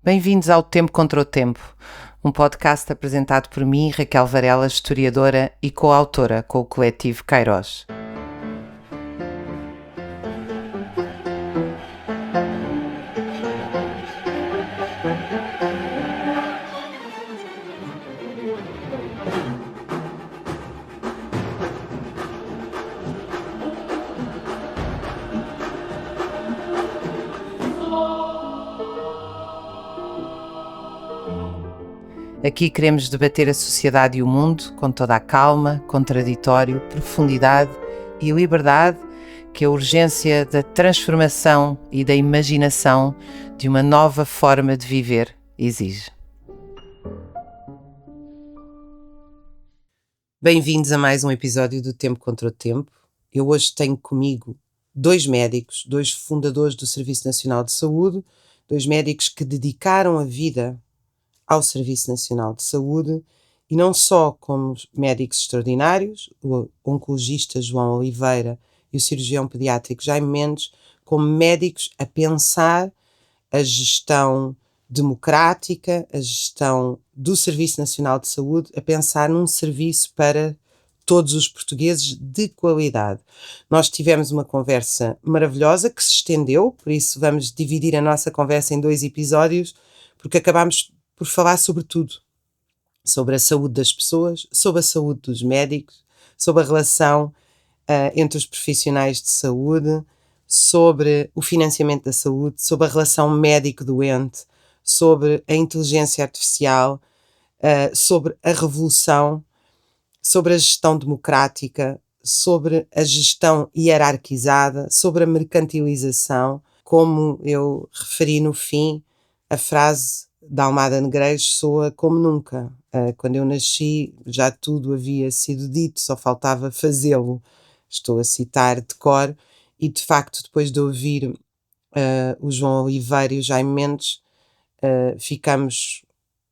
Bem-vindos ao Tempo contra o Tempo, um podcast apresentado por mim, Raquel Varela, historiadora e coautora com o coletivo Kairos. Aqui queremos debater a sociedade e o mundo com toda a calma, contraditório, profundidade e liberdade que a urgência da transformação e da imaginação de uma nova forma de viver exige. Bem-vindos a mais um episódio do Tempo contra o Tempo. Eu hoje tenho comigo dois médicos, dois fundadores do Serviço Nacional de Saúde, dois médicos que dedicaram a vida ao Serviço Nacional de Saúde, e não só como médicos extraordinários, o oncologista João Oliveira e o cirurgião pediátrico Jaime Mendes, como médicos a pensar a gestão democrática, a gestão do Serviço Nacional de Saúde, a pensar num serviço para todos os portugueses de qualidade. Nós tivemos uma conversa maravilhosa que se estendeu, por isso vamos dividir a nossa conversa em 2 episódios, porque acabámos por falar sobre tudo, sobre a saúde das pessoas, sobre a saúde dos médicos, sobre a relação entre os profissionais de saúde, sobre o financiamento da saúde, sobre a relação médico-doente, sobre a inteligência artificial, sobre a revolução, sobre a gestão democrática, sobre a gestão hierarquizada, sobre a mercantilização. Como eu referi no fim, a frase da Almada Negreiros soa como nunca. Quando eu nasci já tudo havia sido dito, só faltava fazê-lo. Estou a citar de cor e de facto depois de ouvir o João Oliveira e o Jaime Mendes, ficamos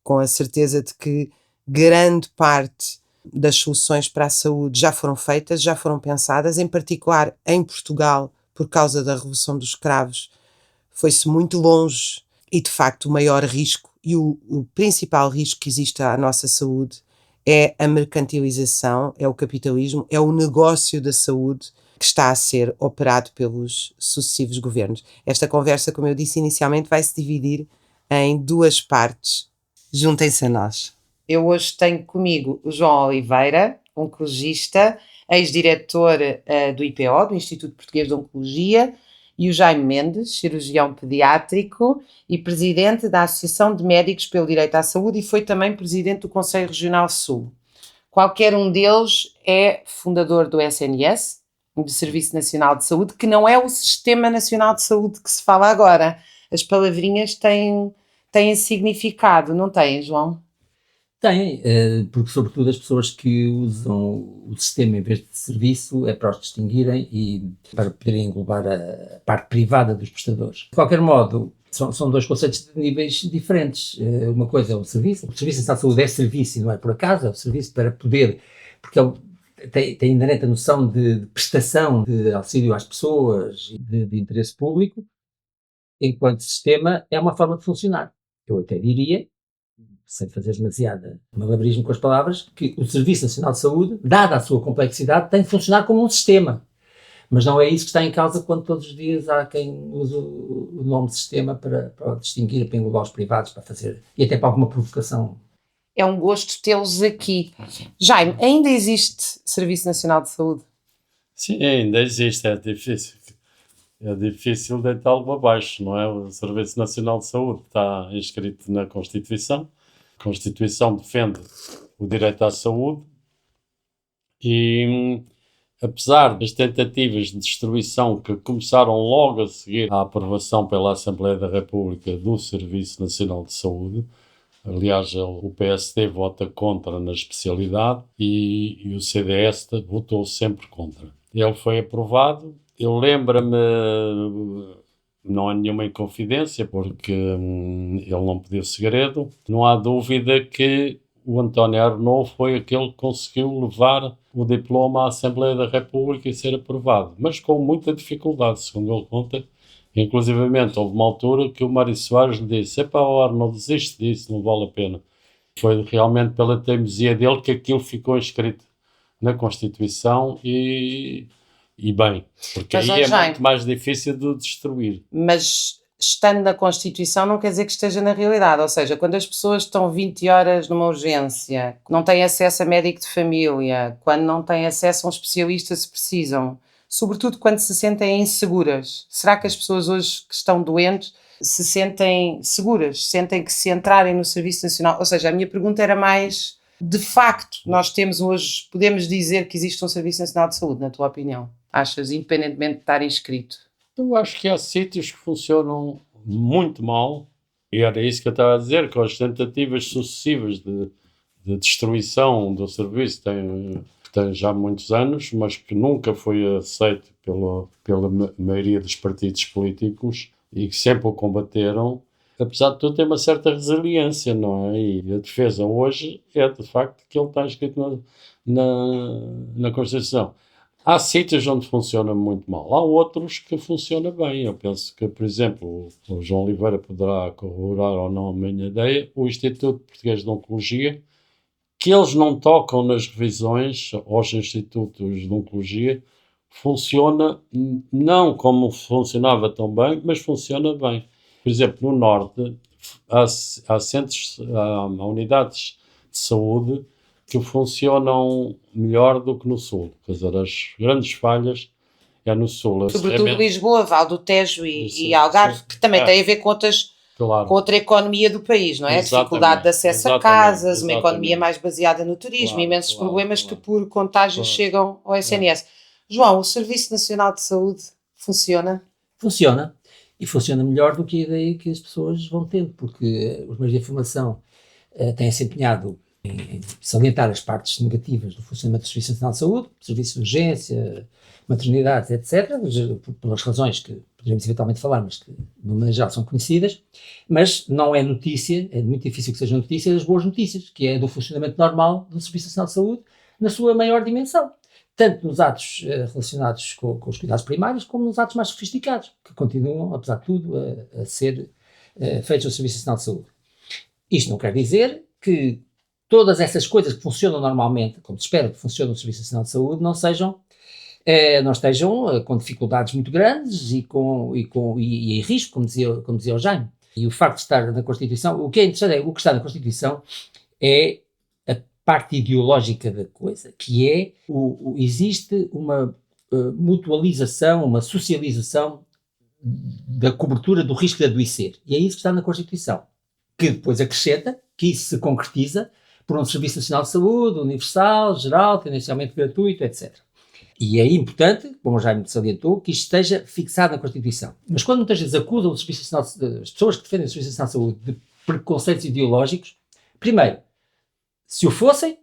com a certeza de que grande parte das soluções para a saúde já foram feitas, já foram pensadas, em particular em Portugal, por causa da Revolução dos Cravos, foi-se muito longe. E, de facto, o maior risco e o principal risco que existe à nossa saúde é a mercantilização, é o capitalismo, é o negócio da saúde que está a ser operado pelos sucessivos governos. Esta conversa, como eu disse inicialmente, vai se dividir em 2 partes. Juntem-se a nós. Eu hoje tenho comigo o João Oliveira, oncologista, ex-diretor do IPO, do Instituto Português de Oncologia, e o Jaime Mendes, cirurgião pediátrico e presidente da Associação de Médicos pelo Direito à Saúde e foi também presidente do Conselho Regional Sul. Qualquer um deles é fundador do SNS, do Serviço Nacional de Saúde, que não é o Sistema Nacional de Saúde que se fala agora. As palavrinhas têm significado, não têm, João? Tem, porque sobretudo as pessoas que usam o sistema em vez de serviço é para os distinguirem e para poderem englobar a parte privada dos prestadores. De qualquer modo, são 2 conceitos de níveis diferentes. Uma coisa é o Serviço Nacional de Saúde é serviço e não é por acaso, é o serviço para poder, porque tem inerente a noção de prestação de auxílio às pessoas e de interesse público, enquanto sistema é uma forma de funcionar. Eu até diria, sem fazer demasiado malabarismo com as palavras, que o Serviço Nacional de Saúde, dada a sua complexidade, tem de funcionar como um sistema. Mas não é isso que está em causa quando todos os dias há quem usa o nome de sistema para distinguir, para englobar os privados, para fazer, e até para alguma provocação. É um gosto tê-los aqui. Jaime, ainda existe Serviço Nacional de Saúde? Sim, ainda existe, é difícil. É difícil deitá-lo abaixo, não é? O Serviço Nacional de Saúde está inscrito na Constituição. A Constituição defende o direito à saúde e, apesar das tentativas de destruição que começaram logo a seguir à aprovação pela Assembleia da República do Serviço Nacional de Saúde, aliás, o PSD vota contra na especialidade e o CDS votou sempre contra. Ele foi aprovado. Eu lembro-me, não há nenhuma inconfidência, porque ele não pediu segredo. Não há dúvida que o António Arnaud foi aquele que conseguiu levar o diploma à Assembleia da República e ser aprovado, mas com muita dificuldade, segundo ele conta. Inclusivamente, houve uma altura que o Mário Soares lhe disse: epá, não desiste disso, não vale a pena. Foi realmente pela teimosia dele que aquilo ficou escrito na Constituição e bem, porque Mas, aí é Jaime, muito mais difícil de destruir. mas estando na Constituição não quer dizer que esteja na realidade, ou seja, quando as pessoas estão 20 horas numa urgência, não têm acesso a médico de família, quando não têm acesso a um especialista se precisam, sobretudo quando se sentem inseguras, será que as pessoas hoje que estão doentes se sentem seguras, sentem que se entrarem no Serviço Nacional, ou seja, a minha pergunta era mais, de facto, nós temos hoje, podemos dizer que existe um Serviço Nacional de Saúde, na tua opinião? Achas, independentemente de estar inscrito? Eu acho que há sítios que funcionam muito mal, e era isso que eu estava a dizer, com as tentativas sucessivas de destruição do serviço, que tem já muitos anos, mas que nunca foi aceito pela maioria dos partidos políticos e que sempre o combateram. Apesar de tudo, tem uma certa resiliência, não é? E a defesa hoje é, de facto, que ele está escrito na Constituição. Há sítios onde funciona muito mal, há outros que funciona bem. Eu penso que, por exemplo, o João Oliveira poderá corroborar ou não a minha ideia, o Instituto Português de Oncologia, que eles não tocam nas revisões aos institutos de oncologia, funciona não como funcionava tão bem, mas funciona bem. Por exemplo, no Norte, há centros, há unidades de saúde que funcionam melhor do que no Sul. Quer dizer, as grandes falhas é no Sul. Sobretudo Lisboa, Val do Tejo e Isso, Algarve, sim. que também tem a ver com Claro. outra economia do país, não é? A Exatamente, dificuldade de acesso a exatamente, casas, uma exatamente. economia mais baseada no turismo, Claro, imensos claro, problemas claro. que por contágio Claro. chegam ao SNS. João, o Serviço Nacional de Saúde funciona? Funciona, e funciona melhor do que a ideia que as pessoas vão tendo, porque os meios de informação têm-se empenhado em salientar as partes negativas do funcionamento do Serviço Nacional de Saúde, serviços de urgência, maternidades, etc., pelas razões que poderíamos eventualmente falar, mas que, de uma maneira geral, são conhecidas, mas não é notícia, é muito difícil que sejam notícias, as boas notícias, que é do funcionamento normal do Serviço Nacional de Saúde, na sua maior dimensão, tanto nos atos relacionados com os cuidados primários, como nos atos mais sofisticados, que continuam, apesar de tudo, a ser feitos no Serviço Nacional de Saúde. Isto não quer dizer que todas essas coisas que funcionam normalmente, como se espera que funcionem no Serviço Nacional de Saúde, não estejam com dificuldades muito grandes e em risco, como dizia o Jaime. E o facto de estar na Constituição, o que é interessante é, o que está na Constituição é a parte ideológica da coisa, que é, existe uma mutualização, uma socialização da cobertura do risco de adoecer. E é isso que está na Constituição, que depois acrescenta que isso se concretiza por um Serviço Nacional de Saúde, universal, geral, tendencialmente gratuito, etc. E é importante, como já me salientou, que isto esteja fixado na Constituição. Mas quando muitas vezes acusam o Serviço Nacional as pessoas que defendem o Serviço Nacional de Saúde de preconceitos ideológicos, primeiro, se o fossem,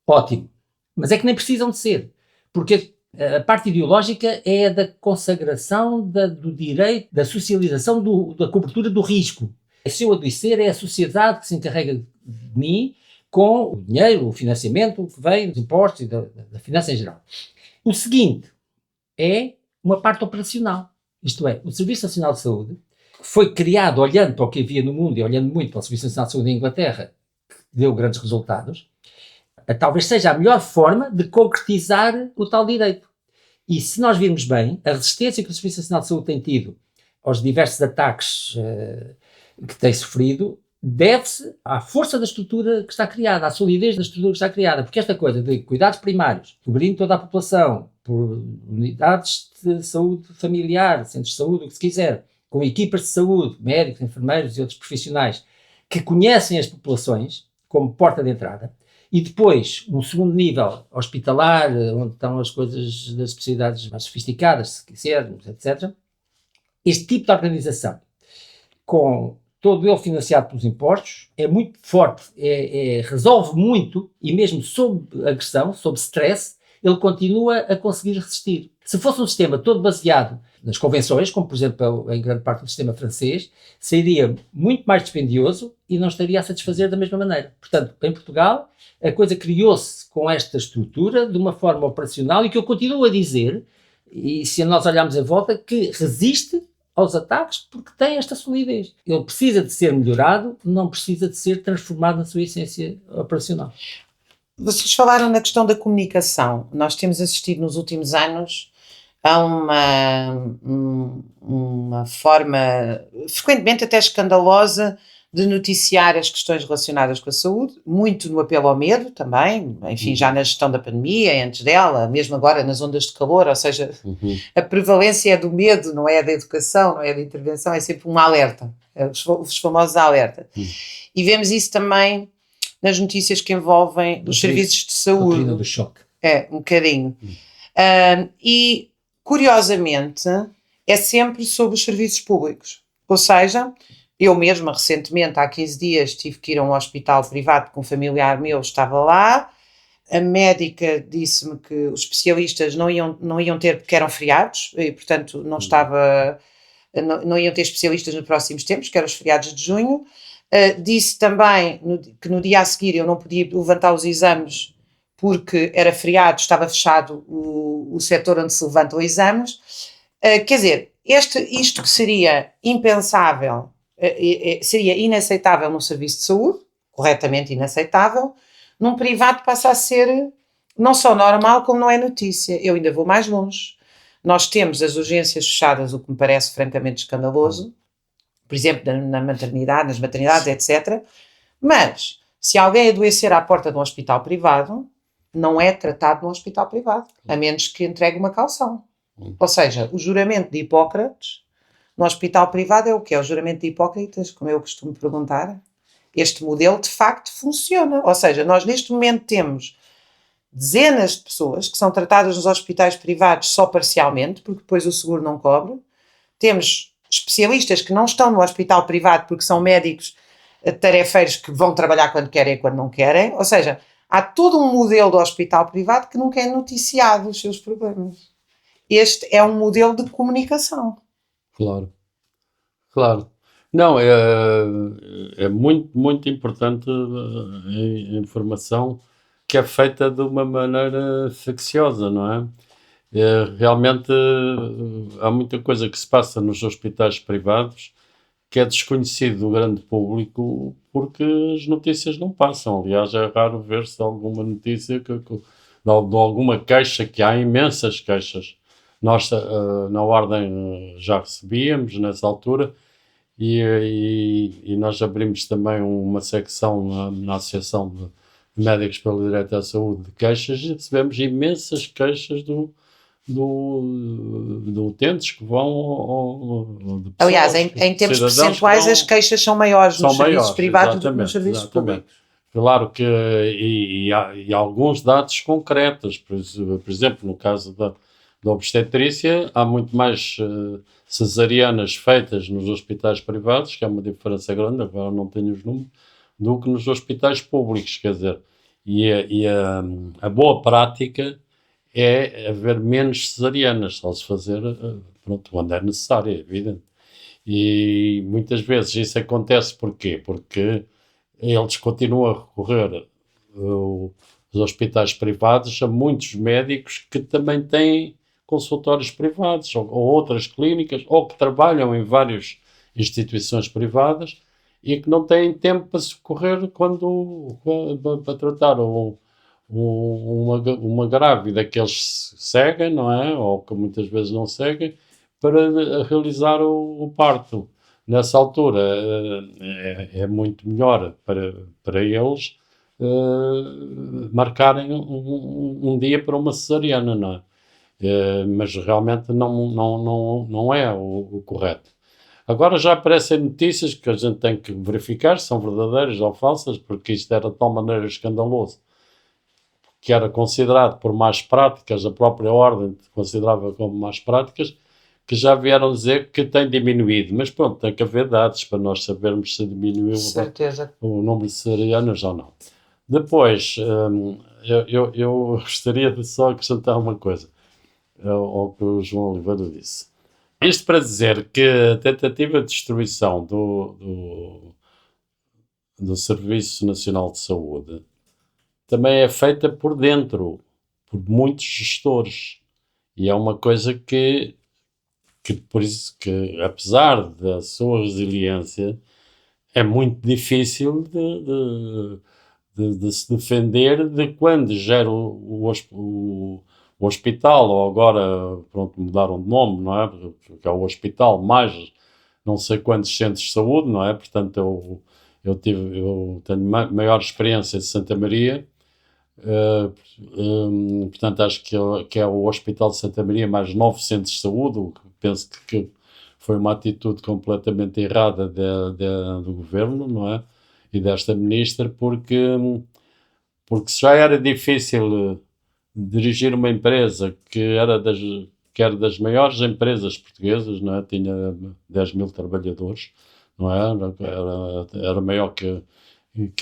ótimo. Mas é que nem precisam de ser. Porque a parte ideológica é a da consagração do direito, da socialização da cobertura do risco. Se eu adoecer, é a sociedade que se encarrega de mim com o dinheiro, o financiamento que vem dos impostos e da finança em geral. O seguinte é uma parte operacional, isto é, o Serviço Nacional de Saúde foi criado olhando para o que havia no mundo e olhando muito para o Serviço Nacional de Saúde em Inglaterra, que deu grandes resultados, talvez seja a melhor forma de concretizar o tal direito. E se nós virmos bem, a resistência que o Serviço Nacional de Saúde tem tido aos diversos ataques que tem sofrido, deve-se à força da estrutura que está criada, à solidez da estrutura que está criada, porque esta coisa de cuidados primários, cobrindo toda a população, por unidades de saúde familiar, centros de saúde, o que se quiser, com equipas de saúde, médicos, enfermeiros e outros profissionais, que conhecem as populações como porta de entrada, e depois um segundo nível hospitalar, onde estão as coisas das especialidades mais sofisticadas, se quisermos, etc. Este tipo de organização, com todo ele financiado pelos impostos, é muito forte, resolve muito, e mesmo sob agressão, sob stress, ele continua a conseguir resistir. Se fosse um sistema todo baseado nas convenções, como por exemplo em grande parte do sistema francês, seria muito mais dispendioso e não estaria a satisfazer da mesma maneira. Portanto, em Portugal, a coisa criou-se com esta estrutura de uma forma operacional e que eu continuo a dizer, e se nós olharmos em volta, que resiste aos ataques porque tem esta solidez. Ele precisa de ser melhorado, não precisa de ser transformado na sua essência operacional. Vocês falaram na questão da comunicação. Nós temos assistido nos últimos anos a uma forma frequentemente até escandalosa de noticiar as questões relacionadas com a saúde, muito no apelo ao medo também, enfim, já na gestão da pandemia, antes dela, mesmo agora nas ondas de calor, ou seja, a prevalência é do medo, não é da educação, não é da intervenção, é sempre um alerta, os famosos alertas. E vemos isso também nas notícias que envolvem os serviços de saúde. A doutrina do choque. É, um bocadinho. E, curiosamente, é sempre sobre os serviços públicos. Ou seja, eu mesma, recentemente, há 15 dias, tive que ir a um hospital privado porque um familiar meu estava lá. A médica disse-me que os especialistas não iam ter porque eram feriados e, portanto, não iam ter especialistas nos próximos tempos, que eram os feriados de junho. Disse também que no dia a seguir eu não podia levantar os exames porque era feriado, estava fechado o setor onde se levantam exames. Quer dizer, isto que seria impensável, seria inaceitável num serviço de saúde, corretamente inaceitável, num privado passa a ser não só normal, como não é notícia. Eu ainda vou mais longe. Nós temos as urgências fechadas, o que me parece francamente escandaloso, por exemplo, na maternidade, nas maternidades, etc. Mas, se alguém adoecer à porta de um hospital privado, não é tratado no hospital privado, a menos que entregue uma caução. Ou seja, o juramento de Hipócrates no hospital privado é o quê? É o juramento de Hipócrates, como eu costumo perguntar. Este modelo, de facto, funciona. Ou seja, nós neste momento temos dezenas de pessoas que são tratadas nos hospitais privados só parcialmente, porque depois o seguro não cobre. Temos especialistas que não estão no hospital privado porque são médicos tarefeiros que vão trabalhar quando querem e quando não querem. Ou seja, há todo um modelo do hospital privado que nunca é noticiado os seus problemas. Este é um modelo de comunicação. Claro. Não, é muito, muito importante a informação que é feita de uma maneira facciosa, não é? Realmente há muita coisa que se passa nos hospitais privados que é desconhecido do grande público porque as notícias não passam. Aliás, é raro ver-se alguma notícia de alguma queixa, que há imensas queixas. Nós, na Ordem, já recebíamos nessa altura e nós abrimos também uma secção na Associação de Médicos pelo Direito à Saúde de queixas e recebemos imensas queixas de utentes que vão de pessoas, aliás, em termos percentuais as queixas são maiores nos serviços privados do que nos serviços públicos. Claro que e há alguns dados concretos, por exemplo, no caso da obstetrícia, há muito mais cesarianas feitas nos hospitais privados, que é uma diferença grande, agora não tenho os números, do que nos hospitais públicos, quer dizer, e a boa prática é haver menos cesarianas, só se fazer, quando é necessário, é evidente. E muitas vezes isso acontece porquê? Porque eles continuam a recorrer os hospitais privados a muitos médicos que também têm consultórios privados ou outras clínicas ou que trabalham em várias instituições privadas e que não têm tempo para socorrer para tratar uma grávida que eles seguem, não é? Ou que muitas vezes não seguem, para realizar o parto. Nessa altura é muito melhor para eles marcarem um dia para uma cesariana, não é? Mas realmente não é o correto. Agora já aparecem notícias que a gente tem que verificar se são verdadeiras ou falsas, porque isto era de tal maneira escandaloso que era considerado por más práticas, a própria Ordem considerava como más práticas, que já vieram dizer que tem diminuído. Mas pronto, tem que haver dados para nós sabermos se diminuiu o número de cesarianas ou não. Depois, eu gostaria de só acrescentar uma coisa ao que o João Oliveira disse. Isto para dizer que a tentativa de destruição do Serviço Nacional de Saúde também é feita por dentro, por muitos gestores. E é uma coisa que que por isso que, apesar da sua resiliência, é muito difícil de se defender de quando gera o hospital, ou agora, pronto, mudaram de nome, não é? Porque é o hospital mais não sei quantos centros de saúde, não é? Portanto, eu tenho maior experiência de Santa Maria, portanto, acho que é o Hospital de Santa Maria mais 9 centros de saúde, o que penso que foi uma atitude completamente errada do governo, não é? E desta ministra, porque se já era difícil dirigir uma empresa que era das maiores empresas portuguesas, não é? Tinha 10 mil trabalhadores, não é? Era maior que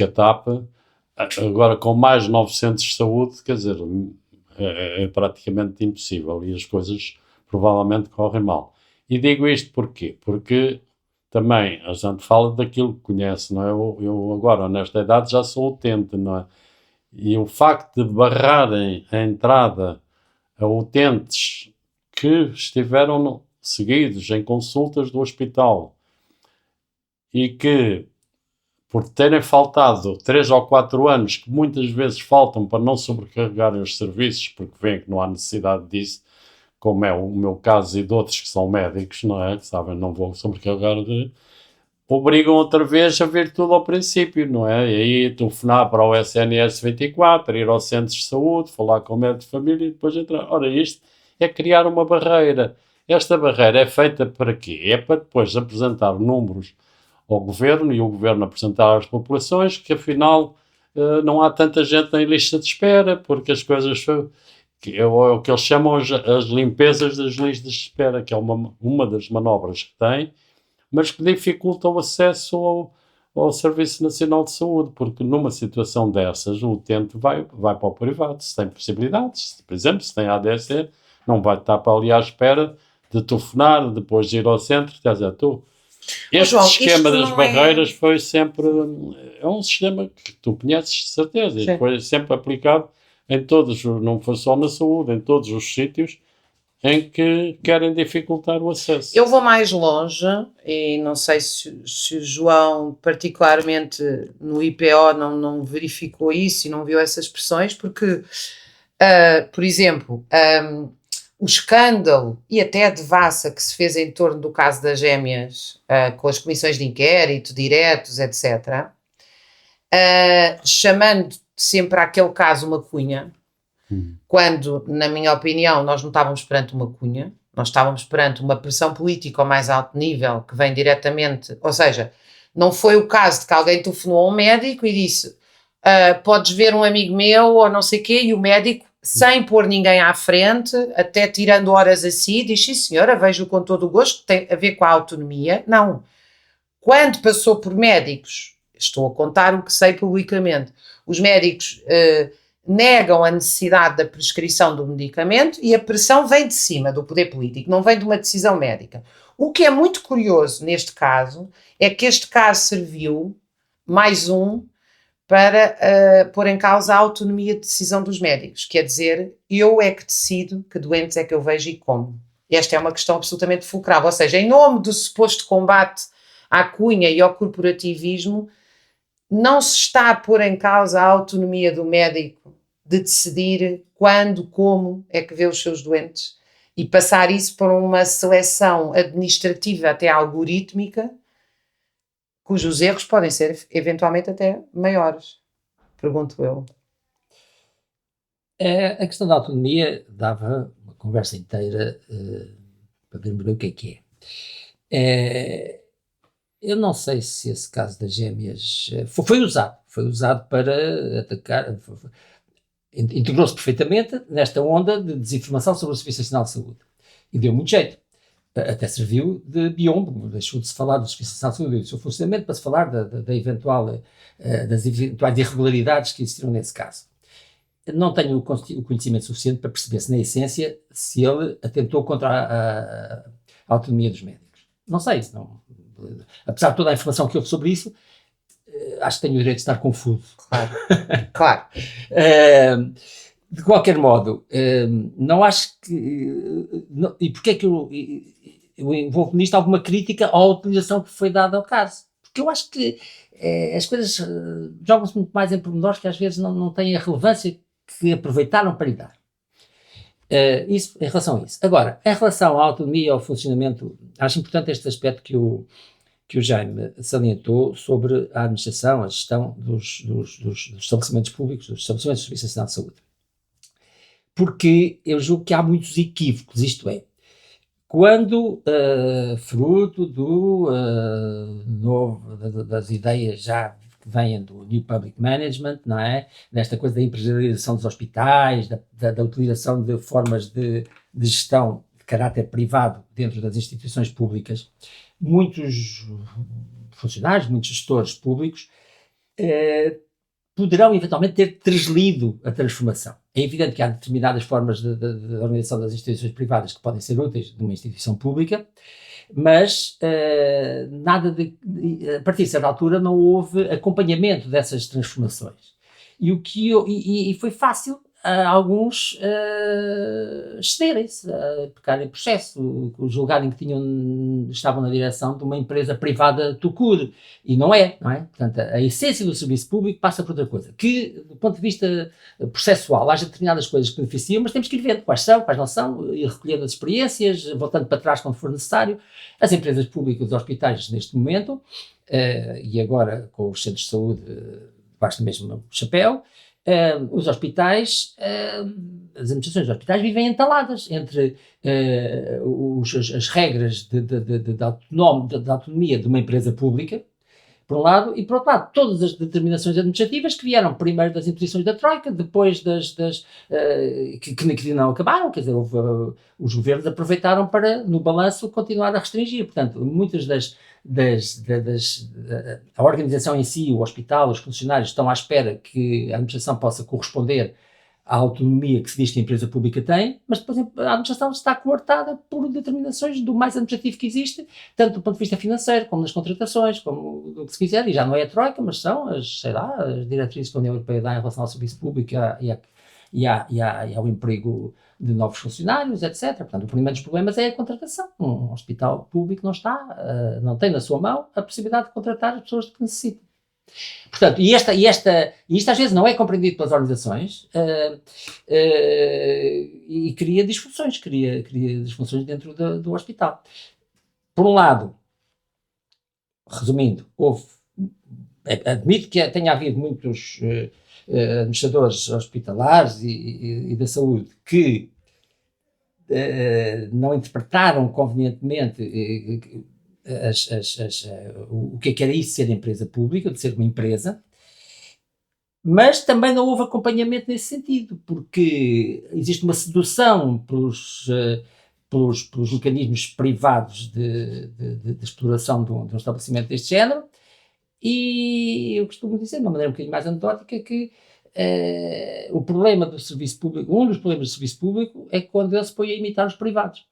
a TAP. Agora, com mais 900 de saúde, quer dizer, é praticamente impossível e as coisas provavelmente correm mal. E digo isto porquê? Porque também a gente fala daquilo que conhece, não é? Eu agora, nesta idade, já sou utente, não é? E o facto de barrarem a entrada a utentes que estiveram seguidos em consultas do hospital e que, por terem faltado 3 ou 4 anos, que muitas vezes faltam para não sobrecarregarem os serviços, porque veem que não há necessidade disso, como é o meu caso e de outros que são médicos, não é? Que sabem, não vou sobrecarregar, obrigam outra vez a ver tudo ao princípio, não é? E aí telefonar para o SNS 24, ir ao centro de saúde, falar com o médico de família e depois entrar. Ora, isto é criar uma barreira. Esta barreira é feita para quê? É para depois apresentar números ao governo e o governo apresentar às populações que afinal não há tanta gente em lista de espera, porque as coisas é o que eles chamam as limpezas das listas de espera, que é uma das manobras que tem, mas que dificulta o acesso ao Serviço Nacional de Saúde, porque numa situação dessas o utente vai para o privado, se tem possibilidades, por exemplo, se tem ADC, não vai estar para ali à espera de telefonar, depois de ir ao centro, quer dizer, este João, esquema das não barreiras foi sempre, é um sistema que tu conheces de certeza, e foi sempre aplicado em todos, não foi só na saúde, em todos os sítios em que querem dificultar o acesso. Eu vou mais longe, e não sei se o João, particularmente no IPO, não verificou isso e não viu essas expressões, porque, por exemplo, o escândalo e até a devassa que se fez em torno do caso das gêmeas, com as comissões de inquérito, diretos, etc., chamando sempre àquele caso uma cunha, quando, na minha opinião, nós não estávamos perante uma cunha, nós estávamos perante uma pressão política ao mais alto nível, que vem diretamente, ou seja, não foi o caso de que alguém telefonou a um médico e disse podes ver um amigo meu ou não sei o quê, e o médico, sem pôr ninguém à frente, até tirando horas a si, diz, sim senhora, vejo com todo o gosto, tem a ver com a autonomia. Não. Quando passou por médicos, estou a contar o que sei publicamente, os médicos negam a necessidade da prescrição do medicamento e a pressão vem de cima do poder político, não vem de uma decisão médica. O que é muito curioso neste caso é que este caso serviu, mais um, para pôr em causa a autonomia de decisão dos médicos. Quer dizer, eu é que decido que doentes é que eu vejo e como. Esta é uma questão absolutamente fulcral. Ou seja, em nome do suposto combate à cunha e ao corporativismo, não se está a pôr em causa a autonomia do médico de decidir quando, como é que vê os seus doentes e passar isso por uma seleção administrativa até algorítmica, cujos erros podem ser eventualmente até maiores, pergunto eu. A questão da autonomia dava uma conversa inteira para vermos o que é. Eu não sei se esse caso das gêmeas foi usado para atacar, integrou-se perfeitamente nesta onda de desinformação sobre o Serviço Nacional de Saúde e deu muito jeito. Até serviu de biombo, deixou de se falar do Serviço Nacional de Saúde e do seu funcionamento para se falar das eventuais irregularidades que existiram nesse caso. Não tenho o conhecimento suficiente para perceber se, na essência, se ele atentou contra a autonomia dos médicos. Não sei, apesar de toda a informação que houve sobre isso, acho que tenho o direito de estar confuso. Claro. De qualquer modo, não acho que... e porque é que eu eu envolvo nisto alguma crítica à utilização que foi dada ao caso. Porque eu acho que as coisas jogam-se muito mais em pormenores que às vezes não têm a relevância que aproveitaram para lhe dar. Isso, em relação a isso. Agora, em relação à autonomia e ao funcionamento, acho importante este aspecto que o Jaime salientou sobre a administração, a gestão dos estabelecimentos públicos, dos estabelecimentos de Serviço Nacional de Saúde. Porque eu julgo que há muitos equívocos, isto é, quando, fruto das ideias já que vêm do New Public Management, não é? Desta coisa da empresarialização dos hospitais, da utilização de formas de gestão de caráter privado dentro das instituições públicas, muitos funcionários, muitos gestores públicos poderão eventualmente ter translido a transformação. É evidente que há determinadas formas de organização das instituições privadas que podem ser úteis de uma instituição pública, mas a partir de certa altura não houve acompanhamento dessas transformações. E foi fácil a alguns excederem-se, pecarem em processo, julgarem que estavam na direção de uma empresa privada tucur, e não é? Portanto, a essência do serviço público passa por outra coisa, que do ponto de vista processual, haja determinadas coisas que beneficiam, mas temos que ir vendo quais são, quais não são, ir recolhendo as experiências, voltando para trás quando for necessário. As empresas públicas, os hospitais neste momento, e agora com os centros de saúde debaixo do mesmo chapéu, os hospitais, as administrações dos hospitais vivem entaladas entre as regras da autonomia de uma empresa pública, por um lado, e por outro lado, todas as determinações administrativas que vieram primeiro das imposições da Troika, depois que não acabaram, quer dizer, os governos aproveitaram para, no balanço, continuar a restringir. Portanto, muitas a organização em si, o hospital, os funcionários estão à espera que a administração possa corresponder à autonomia que se diz que a empresa pública tem, mas depois a administração está coartada por determinações do mais administrativo que existe, tanto do ponto de vista financeiro, como nas contratações, como do que se quiser, e já não é a Troika, mas são as diretrizes que a União Europeia dá em relação ao serviço público e ao emprego de novos funcionários, etc. Portanto, o primeiro dos problemas é a contratação. Um hospital público não tem na sua mão a possibilidade de contratar as pessoas que necessitam. Portanto, e isto às vezes não é compreendido pelas organizações e cria disfunções dentro do hospital. Por um lado, resumindo, admito que tenha havido muitos administradores hospitalares e da saúde que não interpretaram convenientemente o que era isso ser empresa pública, de ser uma empresa, mas também não houve acompanhamento nesse sentido, porque existe uma sedução pelos mecanismos privados de exploração de um estabelecimento deste género, e eu costumo dizer, de uma maneira um bocadinho mais anedótica, que o problema do serviço público, um dos problemas do serviço público é quando ele se põe a imitar os privados.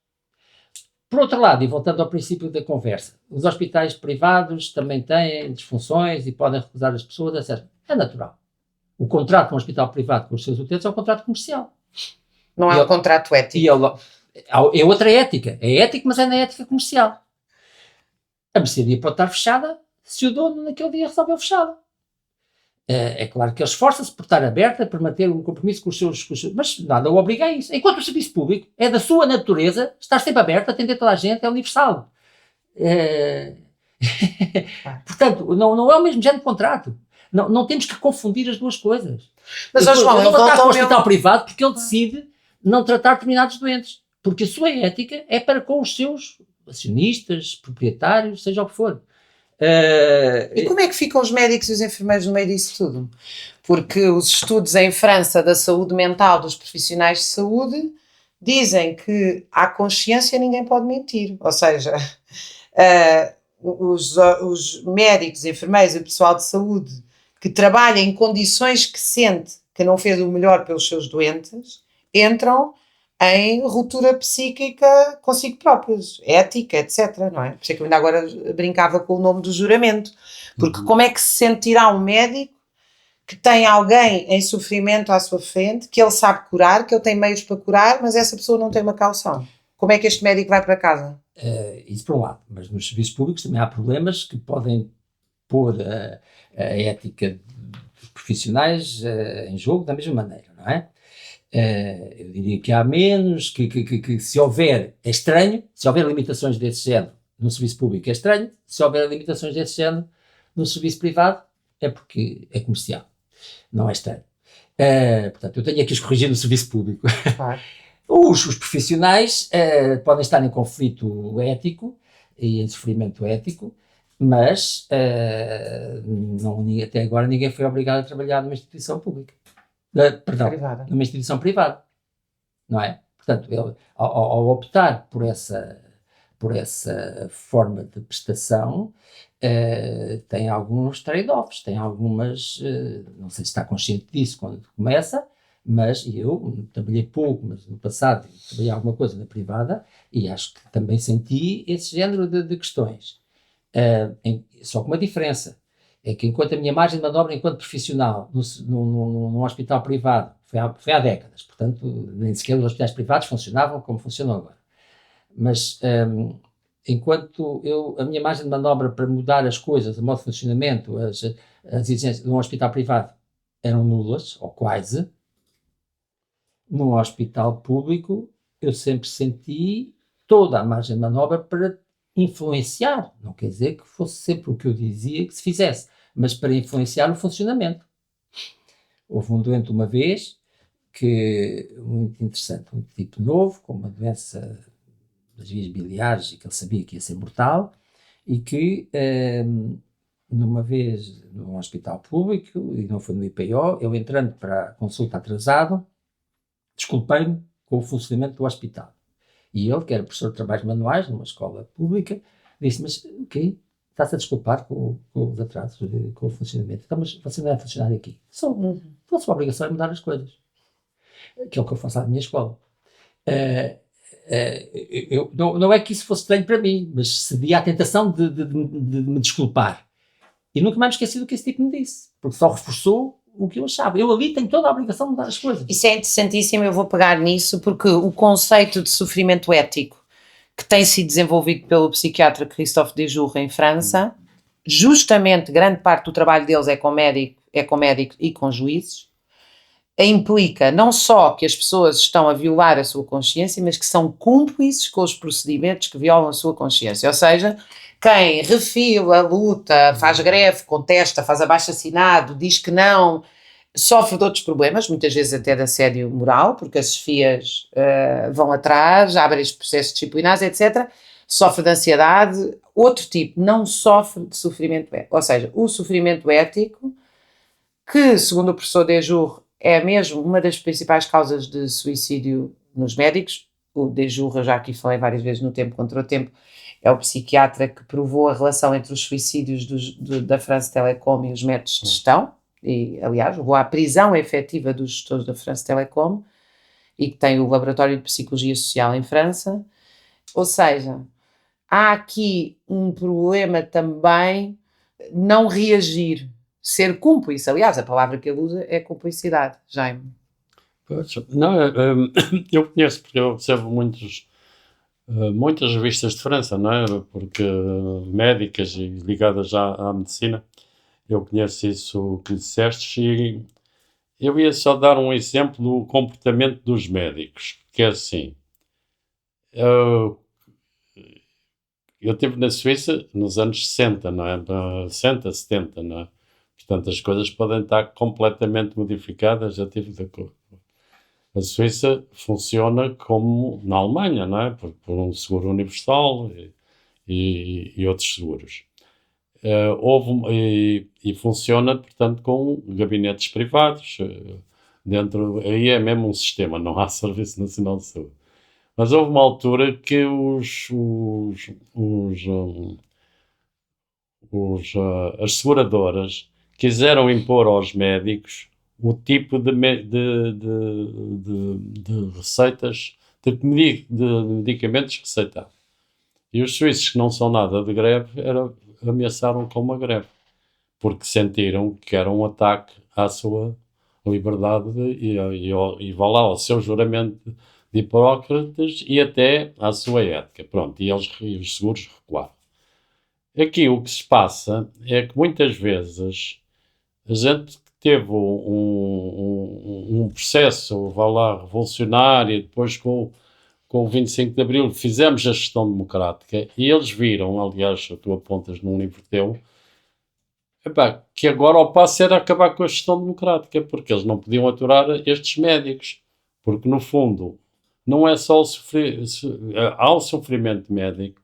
Por outro lado, e voltando ao princípio da conversa, os hospitais privados também têm disfunções e podem recusar as pessoas, etc. É natural. O contrato de um hospital privado com os seus utentes é um contrato comercial. Não é um contrato ético. É outra ética. É ético, mas é na ética comercial. A mercearia pode estar fechada se o dono naquele dia resolveu fechá-la. É claro que ele esforça-se por estar aberta, por manter um compromisso com os seus, mas nada o obriga a isso. Enquanto o serviço público é da sua natureza, estar sempre aberto, atender toda a gente, é universal. Portanto, não é o mesmo género de contrato. Não temos que confundir as duas coisas. Mas, João, ele não está com o hospital privado porque ele decide não tratar determinados doentes. Porque a sua ética é para com os seus acionistas, proprietários, seja o que for. E como é que ficam os médicos e os enfermeiros no meio disso tudo? Porque os estudos em França da saúde mental dos profissionais de saúde dizem que à consciência ninguém pode mentir. Ou seja, os médicos, enfermeiros e o pessoal de saúde que trabalha em condições que sente que não fez o melhor pelos seus doentes, entram em ruptura psíquica consigo próprios, ética, etc. Não é? Por isso é que eu ainda agora brincava com o nome do juramento. Porque como é que se sentirá um médico que tem alguém em sofrimento à sua frente, que ele sabe curar, que ele tem meios para curar, mas essa pessoa não tem uma caução? Como é que este médico vai para casa? Isso por um lado. Mas nos serviços públicos também há problemas que podem pôr a ética dos profissionais em jogo da mesma maneira, não é? Eu diria que há menos, que se houver, é estranho, se houver limitações desse género no serviço público é estranho, se houver limitações desse género no serviço privado é porque é comercial, não é estranho. Portanto, eu tenho aqui os corrigir no serviço público. Claro. Os profissionais podem estar em conflito ético e em sofrimento ético, mas até agora ninguém foi obrigado a trabalhar numa instituição pública. Perdão, Privada. numa instituição privada, não é? Portanto, ele, ao optar por essa forma de prestação, tem alguns trade-offs, tem algumas, não sei se está consciente disso quando começa, mas eu trabalhei pouco, mas no passado trabalhei alguma coisa na privada e acho que também senti esse género de questões. Só com uma diferença. É que enquanto a minha margem de manobra enquanto profissional num hospital privado foi há décadas, portanto nem sequer os hospitais privados funcionavam como funcionam agora, mas enquanto a minha margem de manobra para mudar as coisas, o modo de funcionamento, as exigências de um hospital privado eram nulas, ou quase, num hospital público eu sempre senti toda a margem de manobra para influenciar, não quer dizer que fosse sempre o que eu dizia que se fizesse, mas para influenciar o funcionamento. Houve um doente uma vez, muito interessante, um tipo novo, com uma doença das vias biliares e que ele sabia que ia ser mortal, e que numa vez num hospital público, e não foi no IPO, eu entrando para a consulta atrasado, desculpei-me com o funcionamento do hospital. E ele, que era professor de trabalhos manuais numa escola pública, disse, mas o quê? Está-se a desculpar com os atrasos, com o funcionamento. Então, mas você não é funcionário aqui. Sou. A sua obrigação é mudar as coisas. Que é o que eu faço à minha escola. Não é que isso fosse estranho para mim, mas cedi à tentação de me desculpar. E nunca mais me esqueci do que esse tipo me disse, porque só reforçou o que eu achava. Eu ali tenho toda a obrigação de mudar as coisas. Isso é interessantíssimo, eu vou pegar nisso, porque o conceito de sofrimento ético que tem sido desenvolvido pelo psiquiatra Christophe Dejour em França, justamente grande parte do trabalho deles é com médicos e com juízes, implica não só que as pessoas estão a violar a sua consciência, mas que são cúmplices com os procedimentos que violam a sua consciência. Ou seja, quem refila, luta, faz greve, contesta, faz abaixo-assinado, diz que não, sofre de outros problemas, muitas vezes até de assédio moral, porque as chefias vão atrás, abrem os processos disciplinares, etc. Sofre de ansiedade. Outro tipo não sofre de sofrimento ético. Ou seja, o sofrimento ético, que, segundo o professor Dejour, é mesmo uma das principais causas de suicídio nos médicos. O Dejour, eu já aqui falei várias vezes no Tempo contra o Tempo, é o psiquiatra que provou a relação entre os suicídios da France Telecom e os métodos de gestão, e aliás levou à prisão efetiva dos gestores da France Telecom, e que tem o laboratório de psicologia social em França. Ou seja, há aqui um problema também não reagir, ser cúmplice. Aliás, a palavra que ele usa é cumplicidade, Jaime. Não, eu conheço porque eu observo muitas revistas de França, não é? Porque médicas e ligadas à medicina, eu conheço isso que disseste, e eu ia só dar um exemplo do comportamento dos médicos, que é assim, eu estive na Suíça nos anos 60, não é? 60, 70, não é? Portanto, as coisas podem estar completamente modificadas, já tive de acordo. A Suíça funciona como na Alemanha, não é? Por um seguro universal e outros seguros. E funciona, portanto, com gabinetes privados. Aí é mesmo um sistema, não há Serviço Nacional de Saúde. Mas houve uma altura que as seguradoras quiseram impor aos médicos o tipo de receitas, de medicamentos receitados. E os suíços, que não são nada de greve, ameaçaram com uma greve, porque sentiram que era um ataque à sua liberdade e vá lá, ao seu juramento de Hipócrates e até à sua ética. Pronto, e os seguros recuaram. Aqui o que se passa é que muitas vezes a gente teve um processo, vá lá, revolucionário, e depois com o 25 de Abril fizemos a gestão democrática e eles viram, aliás, tu apontas num livro teu, que agora o passo era acabar com a gestão democrática, porque eles não podiam aturar estes médicos, porque no fundo não é só há o sofrimento médico,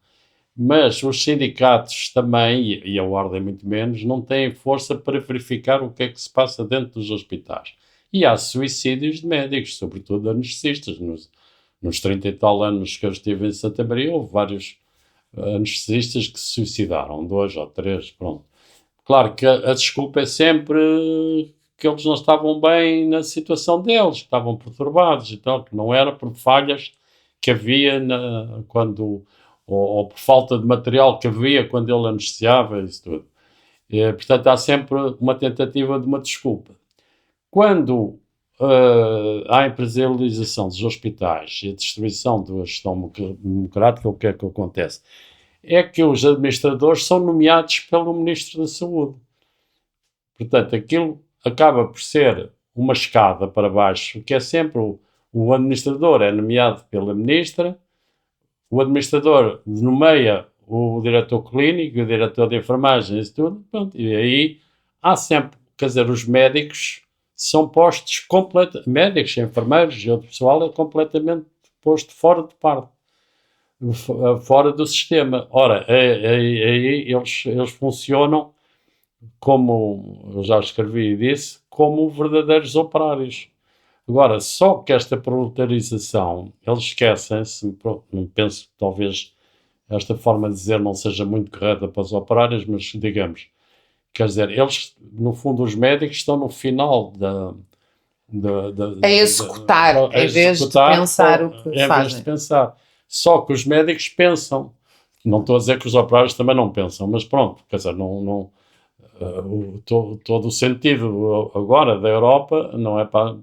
mas os sindicatos também, e a Ordem muito menos, não têm força para verificar o que é que se passa dentro dos hospitais. E há suicídios de médicos, sobretudo anestesistas. Nos 30 e tal anos que eu estive em Santa Maria, houve vários anestesistas que se suicidaram, 2 ou 3, pronto. Claro que a desculpa é sempre que eles não estavam bem na situação deles, que estavam perturbados e tal, que não era por falhas que havia ou por falta de material que havia quando ele anestesiava isso tudo. Portanto, há sempre uma tentativa de uma desculpa. Quando há a empresarialização dos hospitais e a distribuição da gestão democrática, o que é que acontece? É que os administradores são nomeados pelo Ministro da Saúde. Portanto, aquilo acaba por ser uma escada para baixo, que é sempre o administrador é nomeado pela Ministra, o administrador nomeia o diretor clínico, o diretor de enfermagem, isso tudo, pronto, e aí há sempre, quer dizer, os médicos são postos completamente, médicos, enfermeiros e outro pessoal é completamente posto fora de parte, fora do sistema. Ora, aí eles funcionam como, eu já escrevi e disse, como verdadeiros operários. Agora, só que esta proletarização, eles esquecem-se, não penso que talvez esta forma de dizer não seja muito correta para os operários, mas digamos, quer dizer, eles, no fundo, os médicos estão no final a executar, em vez de pensar o que fazem. Em vez de pensar. Só que os médicos pensam. Não estou a dizer que os operários também não pensam, mas pronto, quer dizer, todo o sentido agora da Europa não é para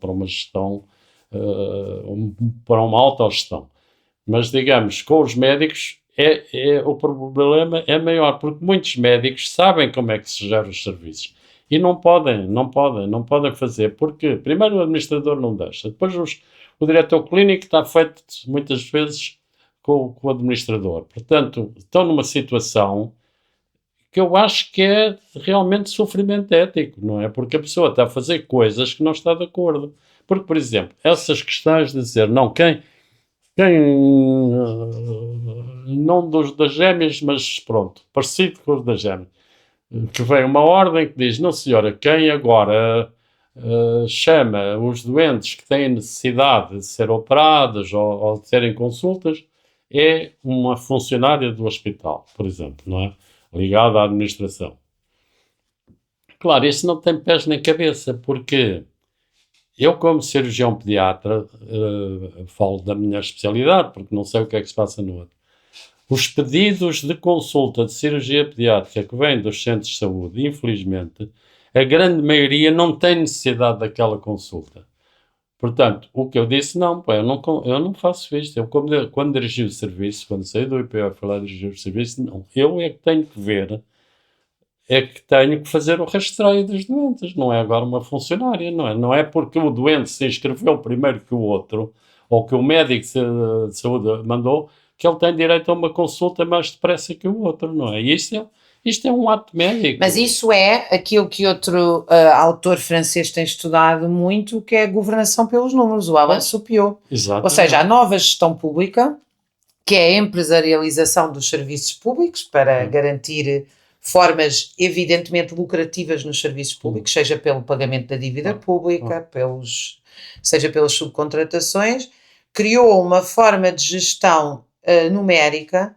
uma gestão, para uma autogestão. Mas, digamos, com os médicos, o problema é maior, porque muitos médicos sabem como é que se geram os serviços. E não podem fazer, porque, primeiro, o administrador não deixa, depois o diretor clínico está feito, muitas vezes, com o administrador. Portanto, estão numa situação que eu acho que é realmente sofrimento ético, não é? Porque a pessoa está a fazer coisas que não está de acordo. Porque, por exemplo, essas questões de dizer, não, quem não das gêmeas, mas pronto, parecido com os das gêmeas, que vem uma ordem que diz, não senhora, quem agora chama os doentes que têm necessidade de ser operados ou de terem consultas é uma funcionária do hospital, por exemplo, não é? Ligada à administração. Claro, isso não tem pés nem cabeça, porque eu, como cirurgião pediatra, falo da minha especialidade, porque não sei o que é que se passa no outro. Os pedidos de consulta de cirurgia pediátrica que vêm dos centros de saúde, infelizmente, a grande maioria não tem necessidade daquela consulta. Portanto, o que eu disse, não, eu não faço isto. Eu, quando dirigi o serviço, quando saí do IPO e fui lá dirigir o serviço, não. Eu é que tenho que ver, é que tenho que fazer o rastreio dos doentes. Não é agora uma funcionária, não é? Não é porque o doente se inscreveu primeiro que o outro, ou que o médico de saúde mandou, que ele tem direito a uma consulta mais depressa que o outro, não é? E isto é um ato médico. Mas isso é aquilo que outro autor francês tem estudado muito, que é a governação pelos números, o Alain Soupiot. Exato. Ou seja, a nova gestão pública, que é a empresarialização dos serviços públicos para garantir formas evidentemente lucrativas nos serviços públicos, seja pelo pagamento da dívida pública, seja pelas subcontratações, criou uma forma de gestão numérica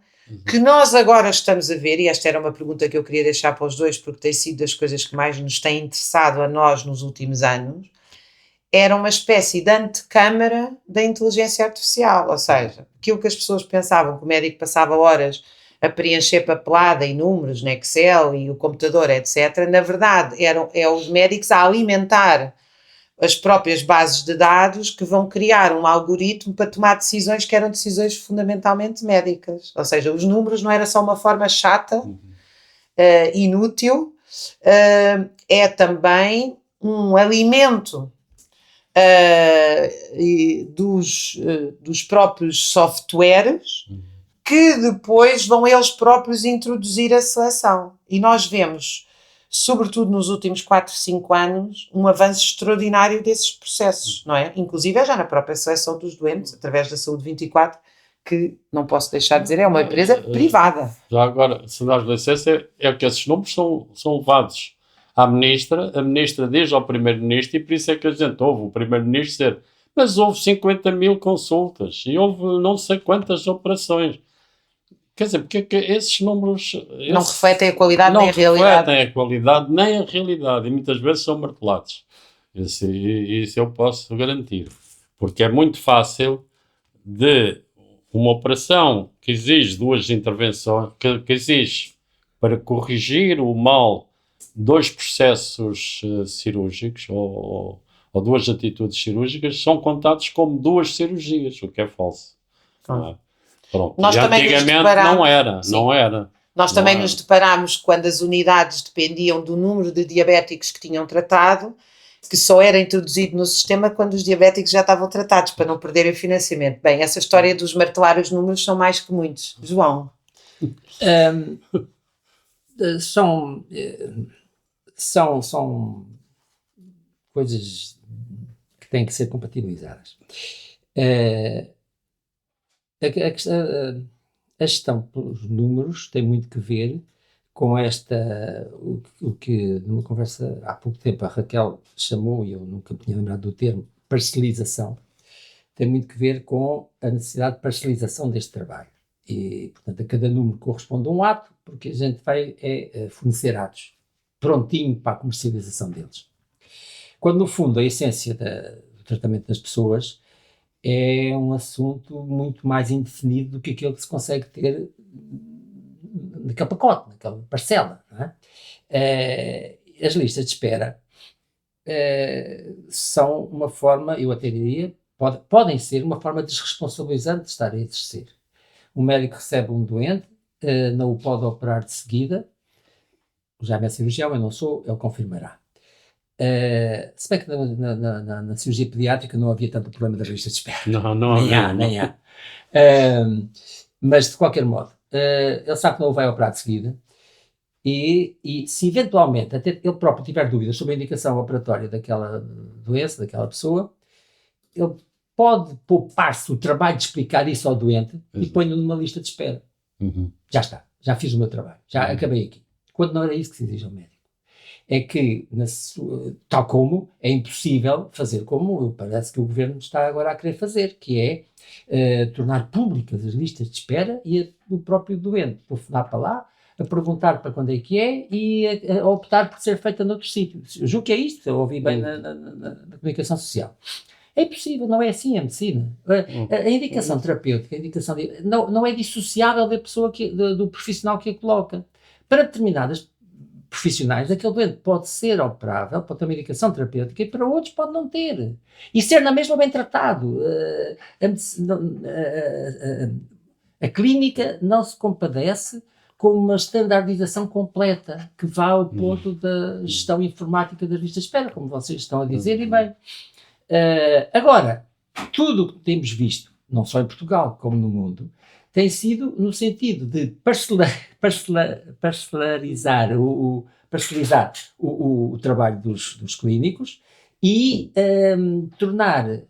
que nós agora estamos a ver, e esta era uma pergunta que eu queria deixar para os dois, porque tem sido das coisas que mais nos têm interessado a nós nos últimos anos, era uma espécie de antecâmara da inteligência artificial, ou seja, aquilo que as pessoas pensavam, que o médico passava horas a preencher papelada e números no Excel e o computador, etc., na verdade, é os médicos a alimentar as próprias bases de dados que vão criar um algoritmo para tomar decisões que eram decisões fundamentalmente médicas. Ou seja, os números não era só uma forma chata, inútil, é também um alimento dos próprios softwares que depois vão eles próprios introduzir a seleção. E nós vemos, sobretudo nos últimos 4, 5 anos, um avanço extraordinário desses processos, não é? Inclusive já na própria seleção dos doentes, através da Saúde 24, que não posso deixar de dizer, é uma empresa privada. Já agora, se dás licença, é que esses números são levados à ministra, a ministra diz ao primeiro-ministro, e por isso é que a gente ouve o primeiro-ministro dizer, mas houve 50 mil consultas e houve não sei quantas operações. Quer dizer, porque é que esses números... Não refletem a qualidade nem a realidade. Não refletem a qualidade nem a realidade, e muitas vezes são martelados. Isso eu posso garantir. Porque é muito fácil de uma operação que exige 2 intervenções, que exige para corrigir o mal 2 processos cirúrgicos ou 2 atitudes cirúrgicas, são contados como 2 cirurgias, o que é falso. Pronto. Nós e também antigamente não era. Nós também nos deparámos quando as unidades dependiam do número de diabéticos que tinham tratado, que só era introduzido no sistema quando os diabéticos já estavam tratados, para não perderem o financiamento. Bem, essa história dos martelar os números são mais que muitos. João? São coisas que têm que ser compatibilizadas. A gestão pelos números tem muito que ver com o que numa conversa há pouco tempo a Raquel chamou, e eu nunca me tinha lembrado do termo, parcelização. Tem muito que ver com a necessidade de parcelização deste trabalho. E, portanto, a cada número corresponde a um ato, porque a gente vai fornecer atos prontinho para a comercialização deles. Quando, no fundo, a essência do tratamento das pessoas é um assunto muito mais indefinido do que aquele que se consegue ter naquele pacote, naquela parcela. Não é? As listas de espera são uma forma, eu até diria, podem ser uma forma desresponsabilizante de estar a exercer. O médico recebe um doente, não o pode operar de seguida, já é cirurgião, eu não sou, ele confirmará. Se bem que na cirurgia pediátrica não havia tanto problema das listas de espera. Nem há. Mas, de qualquer modo, ele sabe que não o vai operar de seguida e se eventualmente até ele próprio tiver dúvidas sobre a indicação operatória daquela doença, daquela pessoa, ele pode poupar-se o trabalho de explicar isso ao doente e põe-no numa lista de espera. Já está, já fiz o meu trabalho, já acabei aqui. Quando não era isso que se exige ao médico. É que, tal como é impossível fazer, como parece que o governo está agora a querer fazer, que é tornar públicas as listas de espera e o próprio doente telefonar para lá, a perguntar para quando é que é e a optar por ser feita noutro sítio. Eu julgo que é isto, eu ouvi bem na comunicação social. É impossível, não é assim a medicina. A indicação terapêutica, não é dissociável da pessoa do profissional que a coloca. Para determinadas profissionais, aquele doente pode ser operável, pode ter uma indicação terapêutica e para outros pode não ter. E ser na mesma bem tratado. A clínica não se compadece com uma standardização completa que vá ao ponto da gestão informática das listas de espera, como vocês estão a dizer, e bem. Agora, tudo o que temos visto, não só em Portugal como no mundo, tem sido no sentido de parcelizar o trabalho dos clínicos e tornar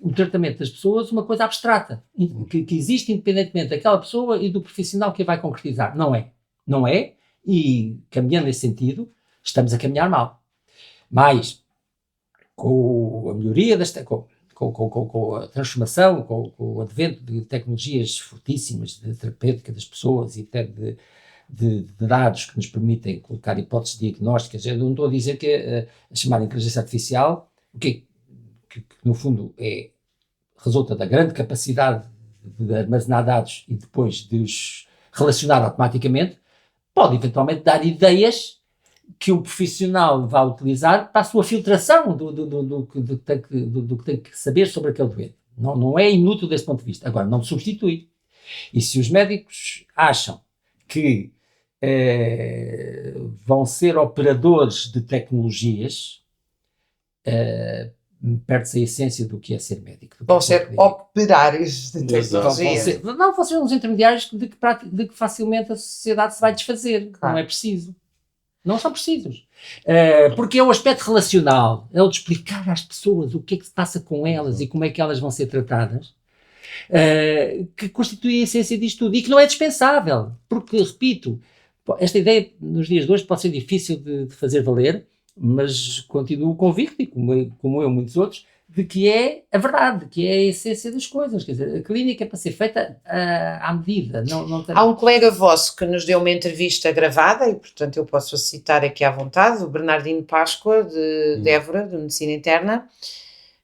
o tratamento das pessoas uma coisa abstrata, que existe independentemente daquela pessoa e do profissional que a vai concretizar. Não é, e caminhando nesse sentido, estamos a caminhar mal. Mas, com a melhoria com a transformação, com o advento de tecnologias fortíssimas de terapêutica das pessoas e até de dados que nos permitem colocar hipóteses diagnósticas. Eu não estou a dizer que a chamada inteligência artificial, que no fundo resulta da grande capacidade de armazenar dados e depois de os relacionar automaticamente, pode eventualmente dar ideias que o profissional vai utilizar para a sua filtração do que tem que saber sobre aquele doente. Não é inútil desse ponto de vista. Agora, não substitui. E se os médicos acham que vão ser operadores de tecnologias, perde-se a essência do que é ser médico. Vão ser operários de tecnologia. Vão ser uns intermediários de que facilmente a sociedade se vai desfazer. Claro. Não é preciso. Não são precisos. Porque é o aspecto relacional, é o de explicar às pessoas o que é que se passa com elas e como é que elas vão ser tratadas, que constitui a essência disto tudo e que não é dispensável. Porque, repito, esta ideia nos dias de hoje pode ser difícil de fazer valer, mas continuo convicto, e como eu muitos outros, de que é a verdade, que é a essência das coisas. Quer dizer, a clínica é para ser feita à medida. Não tem... Há um colega vosso que nos deu uma entrevista gravada, e portanto eu posso citar aqui à vontade, o Bernardino Páscoa, de Évora, de Medicina Interna,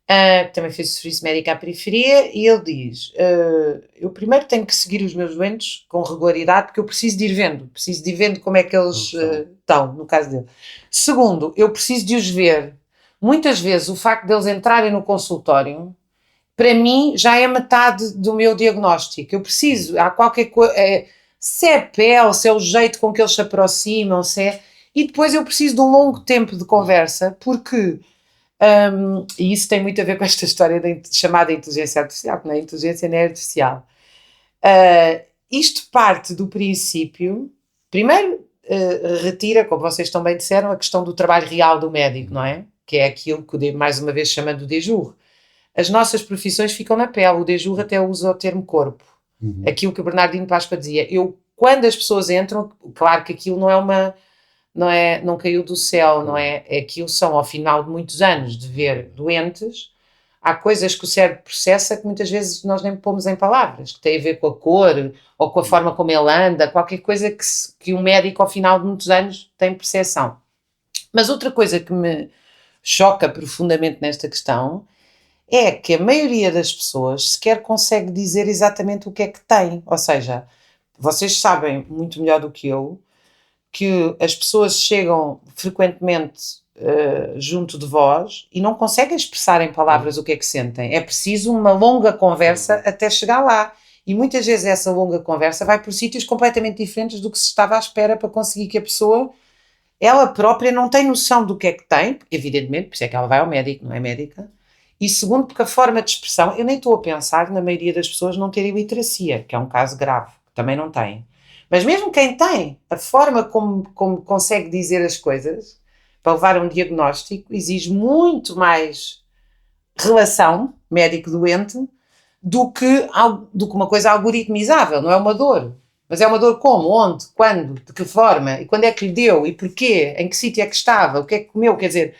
que também fez o serviço médico à periferia, e ele diz, eu primeiro tenho que seguir os meus doentes com regularidade, porque eu preciso de ir vendo como é que eles estão, no caso dele. Segundo, eu preciso de os ver. Muitas vezes o facto de eles entrarem no consultório, para mim, já é metade do meu diagnóstico. Eu preciso, há qualquer coisa, se é a pele, se é o jeito com que eles se aproximam, se é... E depois eu preciso de um longo tempo de conversa, porque... e isso tem muito a ver com esta história chamada inteligência artificial, que não é inteligência nem é artificial. Isto parte do princípio, primeiro retira, como vocês também disseram, a questão do trabalho real do médico, não é? Que é aquilo que, mais uma vez chamando de jour. As nossas profissões ficam na pele, o de jour até usa o termo corpo. Aquilo que o Bernardino Páscoa dizia, quando as pessoas entram, claro que aquilo não caiu do céu, não é? Aquilo são, ao final de muitos anos de ver doentes, há coisas que o cérebro processa que muitas vezes nós nem pomos em palavras, que tem a ver com a cor, ou com a forma como ele anda, qualquer coisa que um médico, ao final de muitos anos, tem percepção. Mas outra coisa que me choca profundamente nesta questão é que a maioria das pessoas sequer consegue dizer exatamente o que é que tem. Ou seja, vocês sabem muito melhor do que eu que as pessoas chegam frequentemente junto de vós e não conseguem expressar em palavras o que é que sentem. É preciso uma longa conversa até chegar lá. E muitas vezes essa longa conversa vai por sítios completamente diferentes do que se estava à espera, para conseguir que a pessoa, ela própria, não tem noção do que é que tem, porque evidentemente, por isso é que ela vai ao médico, não é médica. E segundo, porque a forma de expressão, eu nem estou a pensar na maioria das pessoas não terem literacia, que é um caso grave, que também não têm. Mas mesmo quem tem, a forma como consegue dizer as coisas, para levar a um diagnóstico, exige muito mais relação médico-doente do que uma coisa algoritmizável. Não é uma dor. Mas é uma dor como? Onde? Quando? De que forma? E quando é que lhe deu? E porquê? Em que sítio é que estava? O que é que comeu? Quer dizer,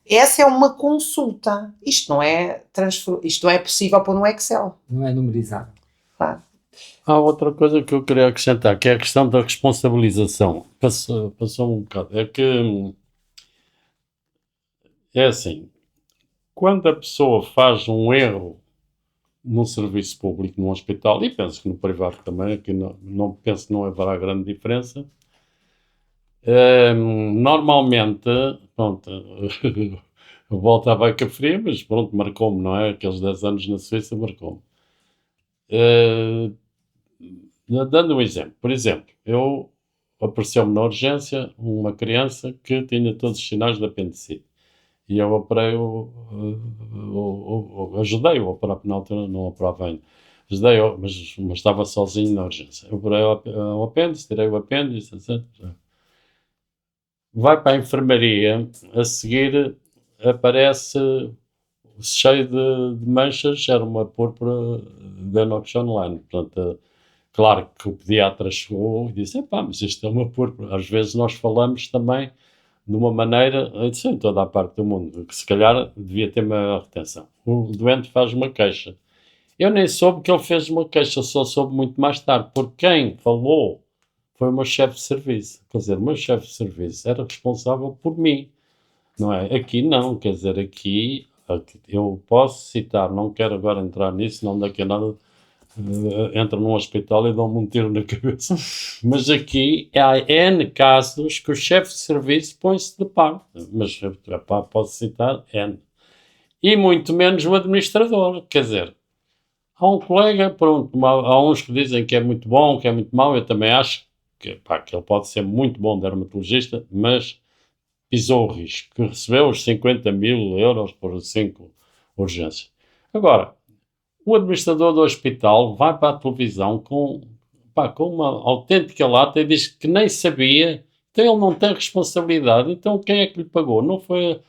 essa é uma consulta. Isto não é possível pôr no Excel. Não é numerizado. Claro. Há outra coisa que eu queria acrescentar, que é a questão da responsabilização. Passou um bocado. É que é assim, quando a pessoa faz um erro num serviço público, num hospital, e penso que no privado também, aqui não penso que não haverá grande diferença, normalmente, pronto, eu volto à Beca Fria, mas pronto, marcou-me, não é? Aqueles 10 anos na Suíça marcou-me. Dando um exemplo, por exemplo, apareceu-me na urgência uma criança que tinha todos os sinais de apendicite. E eu ajudei-o a operar, na altura não operava ainda. Ajudei-o, mas estava sozinho na urgência. Eu operei o apêndice, tirei o apêndice, etc. Vai para a enfermaria, a seguir aparece cheio de manchas, era uma púrpura de Enoch Online. Portanto, claro que o pediatra chegou e disse, mas isto é uma púrpura. Às vezes nós falamos também de uma maneira, isso em toda a parte do mundo, que se calhar devia ter maior retenção. O doente faz uma queixa. Eu nem soube que ele fez uma queixa, só soube muito mais tarde, porque quem falou foi o meu chefe de serviço. Quer dizer, o meu chefe de serviço era responsável por mim, não é? Aqui não, quer dizer, aqui eu posso citar, não quero agora entrar nisso, não daqui a nada entram num hospital e dão-me um tiro na cabeça. Mas aqui há N casos que o chefe de serviço põe-se de parte, mas posso citar N. E muito menos o administrador, quer dizer, há um colega, pronto, há uns que dizem que é muito bom, que é muito mau, eu também acho que ele pode ser muito bom dermatologista, mas pisou o risco, que recebeu os 50 mil euros por 5 urgências. Agora, o administrador do hospital vai para a televisão com uma autêntica lata e diz que nem sabia, então ele não tem responsabilidade, então quem é que lhe pagou? Não foi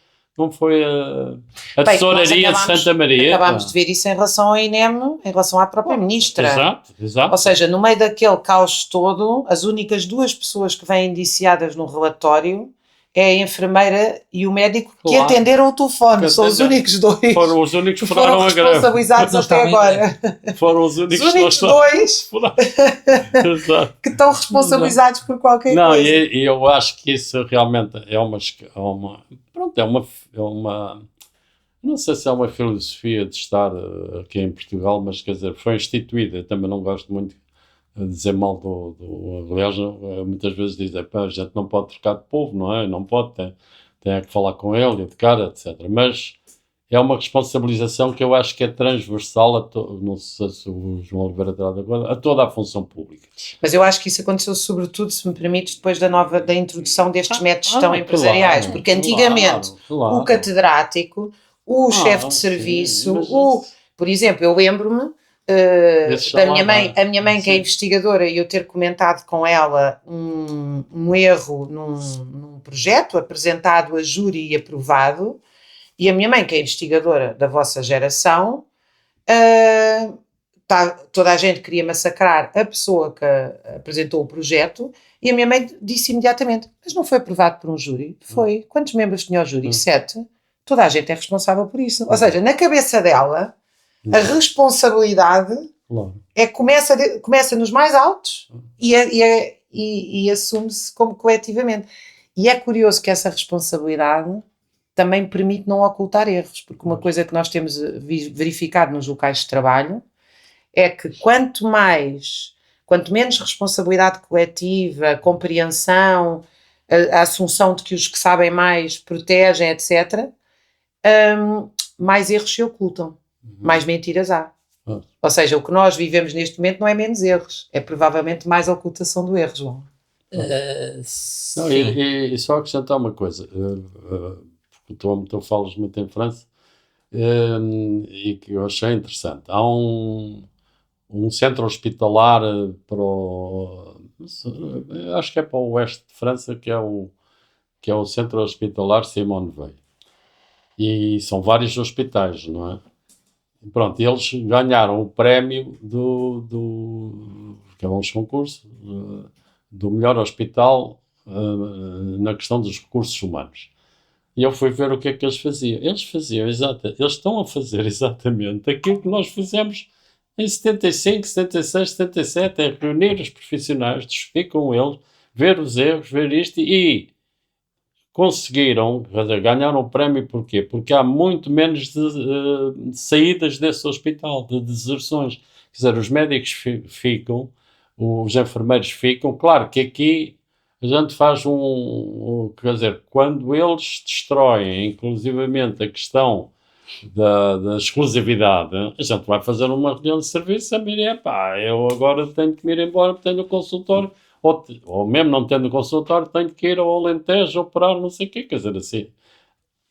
a tesouraria de Santa Maria. Acabámos de ver isso em relação ao INEM, em relação à própria ministra. Exato. Ou seja, no meio daquele caos todo, as únicas 2 pessoas que vêm indiciadas no relatório é a enfermeira e o médico que atenderam o telefone. São os únicos 2. Foram os únicos que foram responsabilizados até agora. Foram os únicos 2 que estão responsabilizados por qualquer coisa. Não, e eu acho que isso realmente é uma não sei se é uma filosofia de estar aqui em Portugal, mas quer dizer, foi instituída. Eu também não gosto muito de dizer mal aliás, muitas vezes dizem, a gente não pode trocar de povo, não é? Não pode, tem que falar com ele, educar, etc. Mas é uma responsabilização que eu acho que é transversal não sei se o João Oliveira terá de acordo, a toda a função pública. Mas eu acho que isso aconteceu sobretudo, se me permites, depois da introdução destes métodos de gestão empresariais, porque antigamente o catedrático, o chefe de serviço, por exemplo, eu lembro-me a minha mãe que é investigadora e eu ter comentado com ela um erro num projeto apresentado a júri e aprovado, e a minha mãe que é investigadora da vossa geração, toda a gente queria massacrar a pessoa que apresentou o projeto, e a minha mãe disse imediatamente, mas não foi aprovado por um júri? Foi. Quantos membros tinha o júri? 7. Toda a gente é responsável por isso. Ou seja, na cabeça dela, a responsabilidade começa nos mais altos e assume-se como coletivamente. E é curioso que essa responsabilidade também permite não ocultar erros, porque uma coisa que nós temos verificado nos locais de trabalho é que quanto menos responsabilidade coletiva, compreensão, a assunção de que os que sabem mais protegem, etc., mais erros se ocultam. Mais mentiras há. Ou seja, o que nós vivemos neste momento não é menos erros, é provavelmente mais ocultação do erro, João. Não, e só acrescentar uma coisa, porque tu falas muito em França, e que eu achei interessante. Há um centro hospitalar acho que é para o oeste de França, que é o centro hospitalar Simone Weil. E são vários hospitais, não é? Pronto, eles ganharam o prémio que é um concurso, do melhor hospital na questão dos recursos humanos. E eu fui ver o que é que eles faziam. Eles estão a fazer exatamente aquilo que nós fizemos em 75, 76, 77, é reunir os profissionais, discutir com eles, ver os erros, ver isto e conseguiram, ganharam o prémio porquê? Porque há muito menos de saídas desse hospital, de deserções. Quer dizer, os médicos ficam, os enfermeiros ficam. Claro que aqui a gente faz quer dizer, quando eles destroem, inclusivamente, a questão da exclusividade, a gente vai fazer uma reunião de serviço a Miriam, eu agora tenho que me ir embora porque tenho o consultório. Ou mesmo não tendo consultório, tenho que ir ao Alentejo operar, não sei o quê. Quer dizer,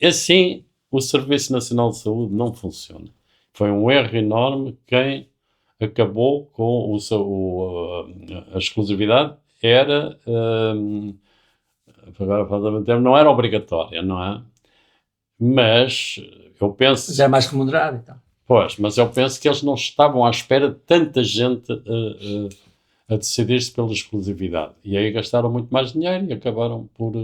assim o Serviço Nacional de Saúde não funciona. Foi um erro enorme. Quem acabou com a exclusividade era, agora faz tempo, não era obrigatória, não é? Mas eu penso... Já é mais remunerado, então. Pois, mas eu penso que eles não estavam à espera de tanta gente a decidir-se pela exclusividade. E aí gastaram muito mais dinheiro e acabaram por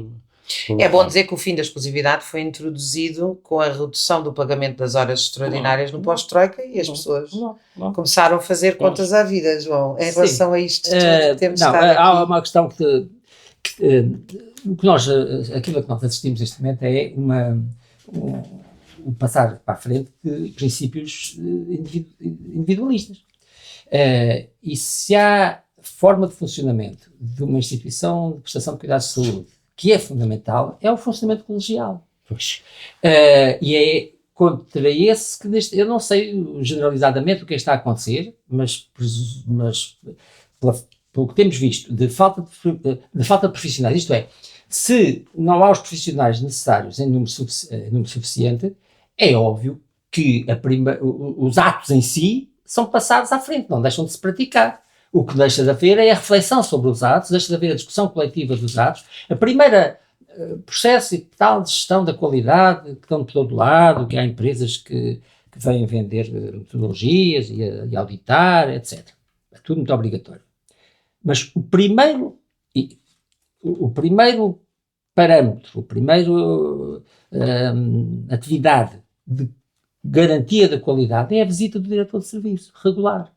é bom dizer que o fim da exclusividade foi introduzido com a redução do pagamento das horas extraordinárias no pós-troika e as pessoas começaram a fazer contas à vida, João, em relação a isto tudo que temos estado aqui. Há uma questão aquilo que nós assistimos neste momento é passar para a frente de princípios individualistas. E se há forma de funcionamento de uma instituição de prestação de cuidados de saúde que é fundamental, é o funcionamento colegial. Pois. E é contra esse que eu não sei generalizadamente o que está a acontecer, mas pelo que temos visto de falta de profissionais, isto é, se não há os profissionais necessários em número suficiente, é óbvio que os atos em si são passados à frente, não deixam de se praticar. O que deixa de haver é a reflexão sobre os atos, deixa de haver a discussão coletiva dos atos. A primeira processo e tal de gestão da qualidade, que estão por todo lado, que há empresas que vêm vender metodologias e auditar, etc. É tudo muito obrigatório. Mas o primeiro parâmetro, a primeira atividade de garantia da qualidade é a visita do diretor de serviço, regular,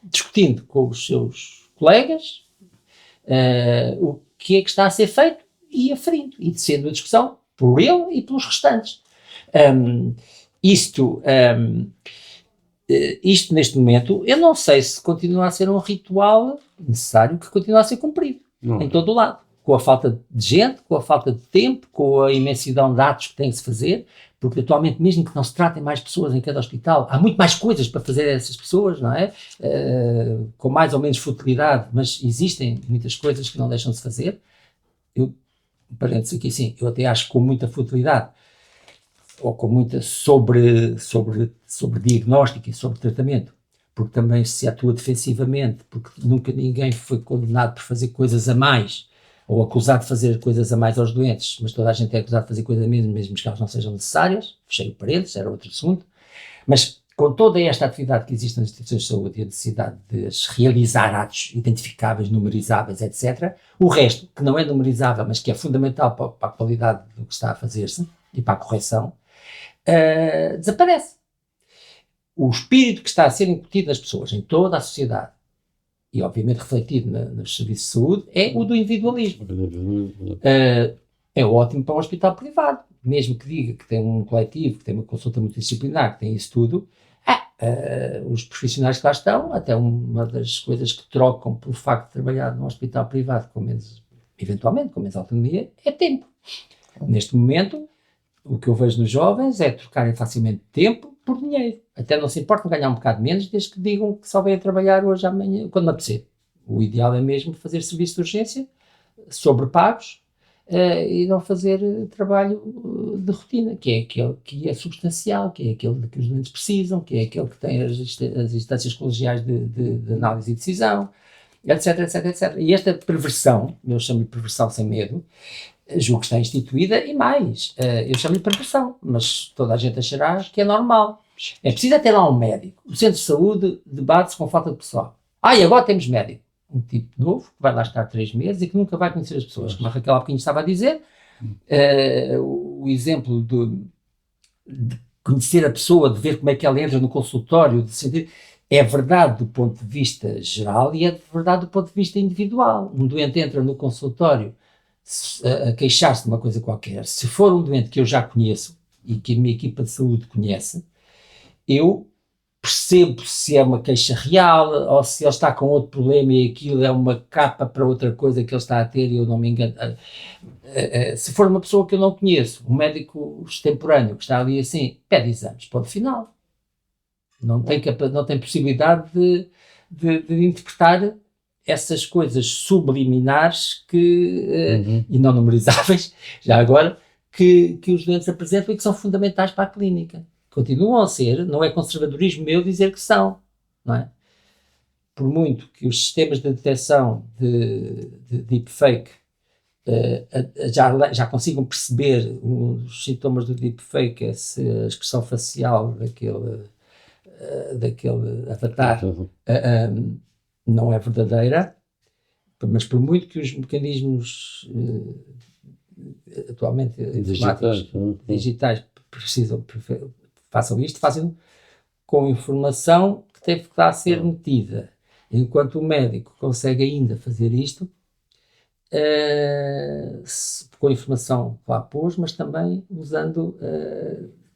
discutindo com os seus colegas o que é que está a ser feito e aferindo, e sendo a discussão por ele e pelos restantes. Isto neste momento, eu não sei se continua a ser um ritual necessário que continua a ser cumprido em todo o lado, com a falta de gente, com a falta de tempo, com a imensidão de atos que tem que se fazer, porque atualmente, mesmo que não se tratem mais pessoas em cada hospital, há muito mais coisas para fazer a essas pessoas, não é? Com mais ou menos futilidade, mas existem muitas coisas que não deixam de se fazer. Parênteses aqui, sim, eu até acho que com muita futilidade, ou com muita sobre diagnóstico e sobre tratamento, porque também se atua defensivamente, porque nunca ninguém foi condenado por fazer coisas a mais, ou acusado de fazer coisas a mais aos doentes, mas toda a gente é acusado de fazer coisas a menos, mesmo que elas não sejam necessárias, fechei o parênteses, era outro assunto, mas com toda esta atividade que existe nas instituições de saúde e a necessidade de realizar atos identificáveis, numerizáveis, etc., o resto, que não é numerizável, mas que é fundamental para a qualidade do que está a fazer-se e para a correção, desaparece. O espírito que está a ser incutido nas pessoas, em toda a sociedade, e obviamente refletido nos serviços de saúde, é o do individualismo. É ótimo para um hospital privado, mesmo que diga que tem um coletivo, que tem uma consulta multidisciplinar, que tem isso tudo. Os profissionais que lá estão, até uma das coisas que trocam pelo facto de trabalhar num hospital privado eventualmente com menos autonomia, é tempo. Neste momento, o que eu vejo nos jovens é trocarem facilmente tempo por dinheiro. Até não se importam ganhar um bocado menos, desde que digam que só vêm a trabalhar hoje, amanhã, quando me apetecer. O ideal é mesmo fazer serviço de urgência, sobrepagos, e não fazer trabalho de rotina, que é aquele que é substancial, que é aquele que os doentes precisam, que é aquele que tem as instâncias colegiais de análise e decisão, etc, etc, etc. E esta perversão, eu chamo-lhe perversão sem medo, julgo que está instituída e mais, eu chamo-lhe perversão, mas toda a gente achará que é normal. É preciso até lá um médico. O centro de saúde debate-se com falta de pessoal. E agora temos médico. Um tipo novo, que vai lá estar 3 meses e que nunca vai conhecer as pessoas. Como a Raquel há pouquinho estava a dizer, o exemplo de conhecer a pessoa, de ver como é que ela entra no consultório, de sentir, é verdade do ponto de vista geral e é verdade do ponto de vista individual. Um doente entra no consultório a queixar-se de uma coisa qualquer. Se for um doente que eu já conheço e que a minha equipa de saúde conhece, eu percebo se é uma queixa real ou se ele está com outro problema e aquilo é uma capa para outra coisa que ele está a ter e eu não me engano. Se for uma pessoa que eu não conheço, um médico extemporâneo que está ali assim, pede exames, ponto final. Não tem possibilidade de interpretar essas coisas subliminares e não numerizáveis, já agora, que os doentes apresentam e que são fundamentais para a clínica. Continuam a ser, não é conservadorismo meu dizer que são, não é? Por muito que os sistemas de detecção de deepfake já consigam perceber os sintomas do deepfake, a expressão facial daquele avatar não é verdadeira, mas por muito que os mecanismos atualmente digitais façam isto, fazem com informação que teve que estar a ser metida. Enquanto o médico consegue ainda fazer isto, com a informação que lá pôs, mas também usando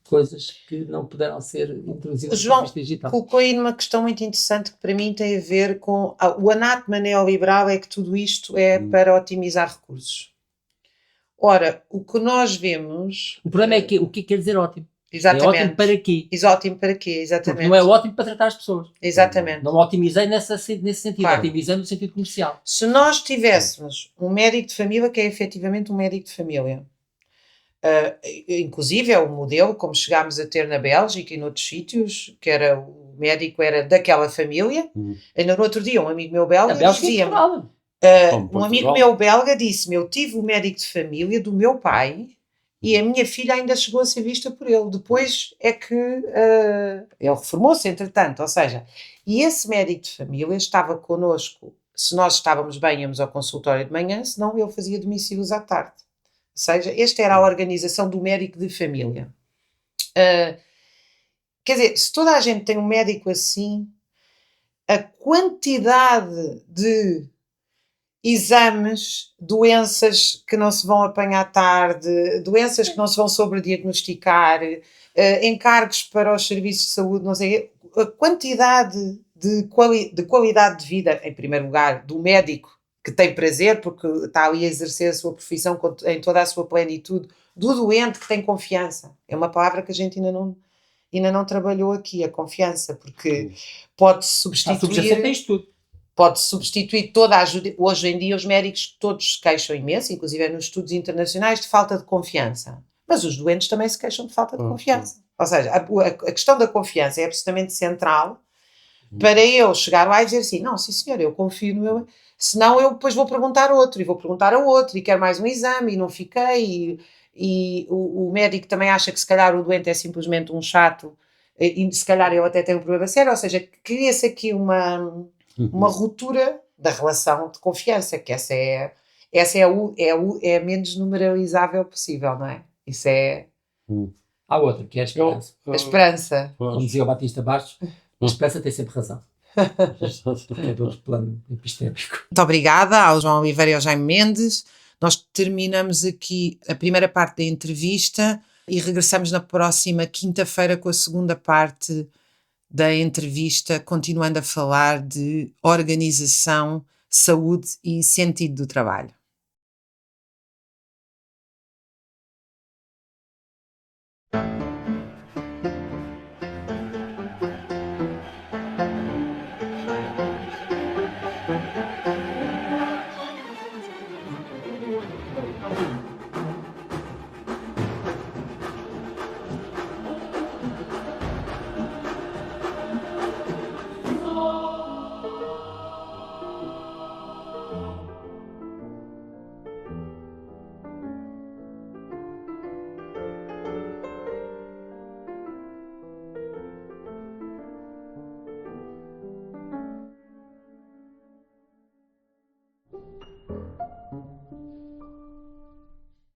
coisas que não puderam ser introduzidas no João, serviço digital. colocou aí numa questão muito interessante que para mim tem a ver com o anátema neoliberal, é que tudo isto é para otimizar recursos. Ora, o que nós vemos... O problema é que o que quer dizer ótimo? Exatamente. É ótimo para quê? Ótimo para quê? Porque Exatamente. não é ótimo para tratar as pessoas. Exatamente. Não otimizei nesse sentido, Claro. otimizei no sentido comercial. Se nós tivéssemos um médico de família que é efetivamente um médico de família, inclusive é o modelo como chegámos a ter na Bélgica e noutros sítios, que era o médico era daquela família. Ainda no outro dia um amigo meu belga A Bélgica é dizia-me, Portugal. um amigo meu belga disse-me, eu tive o médico de família do meu pai e a minha filha ainda chegou a ser vista por ele. Depois é que ele reformou-se, entretanto. Ou seja, e esse médico de família estava connosco. Se nós estávamos bem, íamos ao consultório de manhã, senão ele fazia domicílios à tarde. Ou seja, esta era a organização do médico de família. Quer dizer, se toda a gente tem um médico assim, a quantidade de exames, doenças que não se vão apanhar tarde, doenças que não se vão sobrediagnosticar, encargos para os serviços de saúde, não sei, a quantidade de qualidade de vida, em primeiro lugar, do médico que tem prazer, porque está ali a exercer a sua profissão em toda a sua plenitude, do doente que tem confiança. É uma palavra que a gente ainda não trabalhou aqui, a confiança, porque pode-se substituir... tens tudo. Pode substituir toda a ajuda. Hoje em dia os médicos todos se queixam imenso, inclusive nos estudos internacionais, de falta de confiança. Mas os doentes também se queixam de falta de confiança. Ou seja, a questão da confiança é absolutamente central para eu chegar lá e dizer assim, não, sim senhor, eu confio no meu... Senão eu depois vou perguntar a outro, e vou perguntar a outro, e quero mais um exame, e não fiquei, e o médico também acha que se calhar o doente é simplesmente um chato, e se calhar ele até tem um problema sério, ou seja, cria-se aqui uma ruptura da relação de confiança, que essa é a menos numeralizável possível, não é? Isso é... Há outra, que é a esperança. A esperança. Como dizia o Batista Bastos, a esperança tem sempre razão. É do outro plano epistémico. Muito obrigada ao João Oliveira e ao Jaime Mendes. Nós terminamos aqui a primeira parte da entrevista e regressamos na próxima quinta-feira com a segunda parte da entrevista, continuando a falar de organização, saúde e sentido do trabalho.